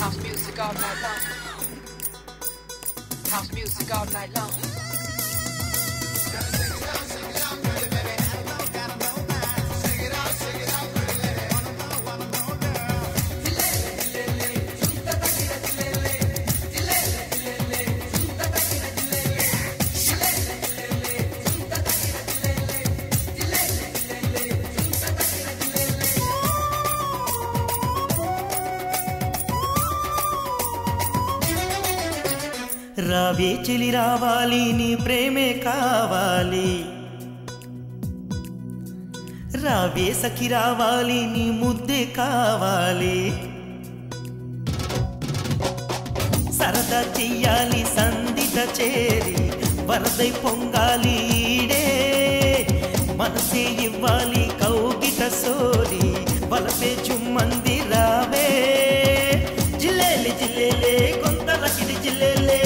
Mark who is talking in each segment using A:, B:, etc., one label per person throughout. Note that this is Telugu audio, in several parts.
A: House music all night long. House music all night long.
B: రావే చెలి రావాలి నీ ప్రేమే కావాలి రావే సఖి రావాలి నీ ముద్దే కావాలి సరదా చెయ్యాలి సందిట చేరి వరదై పొంగాలి ఈడే మనసే ఇవ్వాలి కౌగిట సోరి వలపే చుమ్మంది రావే జిల్లేలే జిల్లేలే కొంతలకిడి జిల్లేలే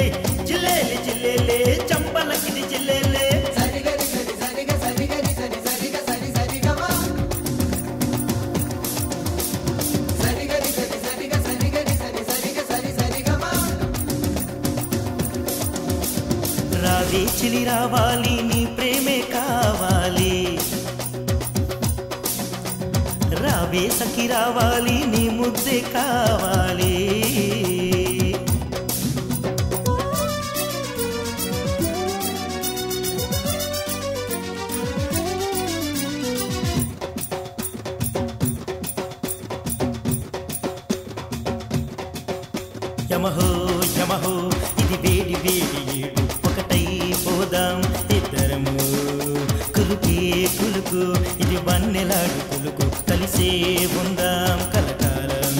B: జిల్లేలే జిల్లేలే చంపలకిడి జిల్లేలే
C: సరిగరి సరి సరిగ సరిగరి సరి సరిగ సరి సరిగమా సరిగరి సరి సరిగ సరిగరి సరి సరిగ సరి సరిగమా
B: రావే చెలి రావాలి నీ ప్రేమే కావాలి రావే సఖి రావాలి నీ ముద్దే కావాలి యమహో యమహో ఇది వేడి వేడి ఏడు ఒకటై పోదాం ఇద్దరము కులుకే కులుకు ఇది వన్నెలాడు కులుకు కలిసే ఉందాం కలకాలం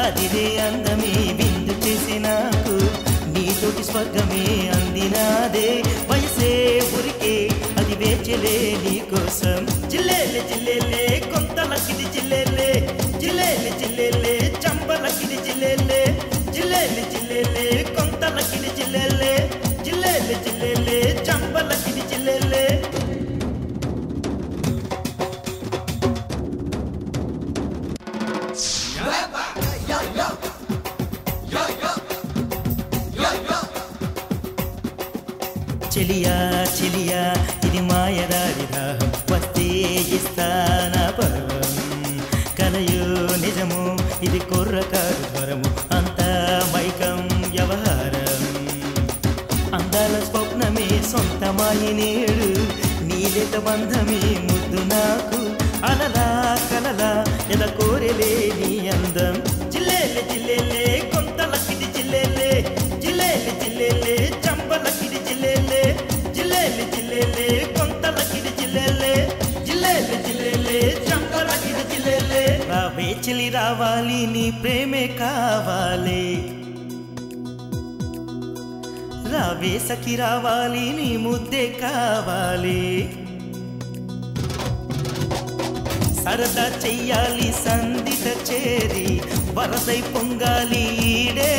B: అదిరే అందమే విందు చేసి నాకు నీతోటి స్వర్గమే అందినాదే వయసే ఉరికే అది వేచలే నీ కోసం జిల్లేలే జిల్లేలే కొంతలకిది జిల్లేలే జిల్లేలే జిల్లేలే చంపలకిది జిల్లేలే జిల్లేలే జిల్లేలే కొంతలకిది జిల్లేలే జిల్లేలే జిల్లేలే చంపలకిది జిల్లేలే చెలియా చెలియా ఇది మాయదారి దాహం వస్తే ఇస్తానా పర్వం కలయో నిజము ఇది కుర్రకారు జ్వరము అంతా మైకం వ్యవహారం అందాల స్వప్నమే సొంతమాయి నేడు నీలేత బంధమే ముద్దు నాకు అలలా కలలా ఎద కోరెలే నీ అందం జిల్లేలే జిల్లేలే కొంతలకిది జిల్లేలే జిల్లేలే జిల్లేలే చంపలకిది జిల్లేలే జిల్లేలే జిల్లేలే కొంతలకిది జిల్లేలే జిల్లేలే జిల్లేలే చంపలకిది జిల్లేలే రావే చెలి రావాలి నీ ప్రేమే కావాలి రావే సఖి రావాలి నీ ముద్దే కావాలి సరదా చెయ్యాలి సందిట చేరి వరదై పొంగాలి ఈడే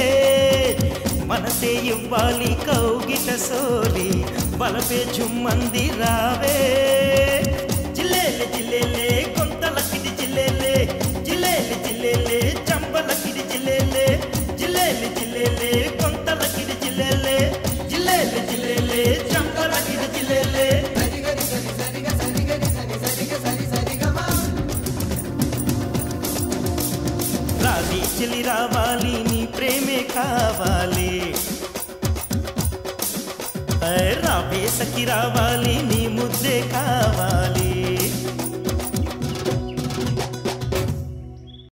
B: మనసే ఇవ్వాలి కౌగిట సోరి బలపే జుమ్మంది రావే జిల్లేలే జిల్లేలే కొంతలకిది జిల్లేలే జిల్లేలే జిల్లేలే చంపలకిది జిల్లేలే జిల్లేలే జిల్లేలే కొంతలకిది జిల్లేలే జిల్లేలే జిల్లేలే చంపలకిది జిల్లేలే
C: సరిగరి సరి సరిగ సరిగరి సరి సరిగ సరి సరిగమా
B: రావే చెలి రావాలి నీ ప్రేమే కావాలి రావే సఖి రావాలి నీ ముద్దే కావాలి